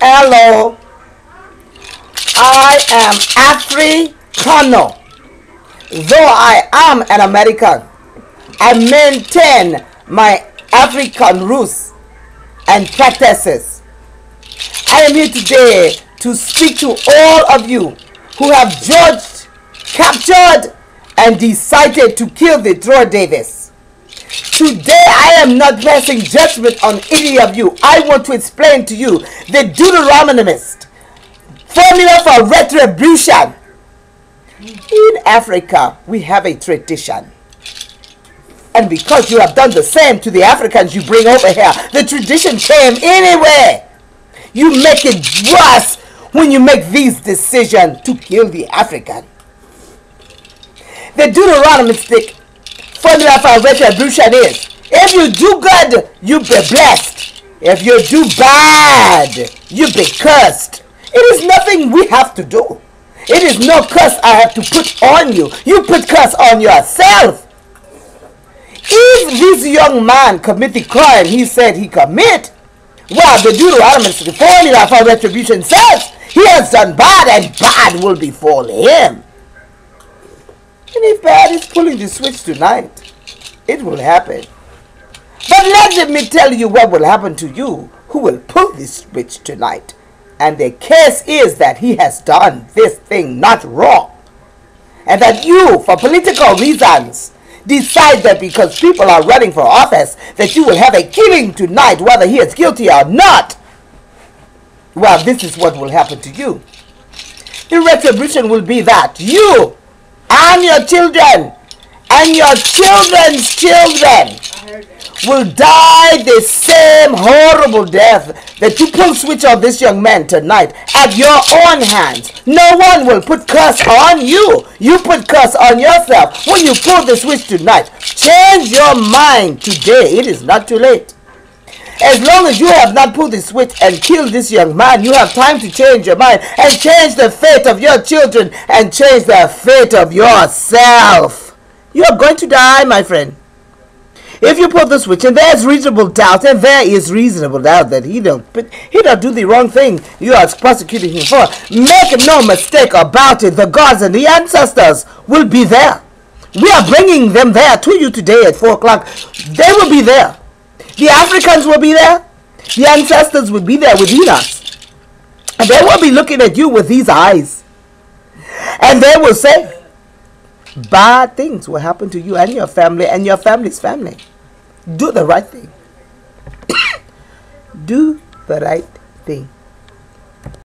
Hello, I am Africano. Though I am an American, I maintain my African roots and practices. I am here today to speak to all of you who have judged, captured, and decided to kill the Troy Davis. Today I am not passing judgment on any of you. I want to explain to you the Deuteronomist formula for retribution. In Africa, we have a tradition. And because you have done the same to the Africans you bring over here, the tradition came anyway. You make it worse when you make these decisions to kill the African. The Deuteronomistic formula for retribution is, if you do good, you be blessed. If you do bad, you be cursed. It is nothing we have to do. It is no curse I have to put on you. You put curse on yourself. If this young man commit the crime he said he commit, well, the Deuteronomistic formula for retribution says he has done bad and bad will befall him. And if bad is pulling the switch tonight, it will happen. But let me tell you what will happen to you who will pull this switch tonight. And the case is that he has done this thing not wrong. And that you, for political reasons, decide that because people are running for office, that you will have a killing tonight, whether he is guilty or not. Well, this is what will happen to you. The retribution will be that you and your children and your children's children will die the same horrible death that you pull switch on this young man tonight at your own hands. No one will put curse on you. You put curse on yourself when you pull the switch tonight. Change your mind today. It is not too late. As long as you have not pulled the switch and killed this young man, you have time to change your mind and change the fate of your children and change the fate of yourself. You are going to die, my friend. If you pull the switch and there is reasonable doubt, and there is reasonable doubt that he don't do the wrong thing you are prosecuting him for, make no mistake about it, the gods and the ancestors will be there. We are bringing them there to you today at 4 o'clock. They will be there. The Africans will be there. The ancestors will be there within us. And they will be looking at you with these eyes. And they will say, bad things will happen to you and your family and your family's family. Do the right thing. Do the right thing.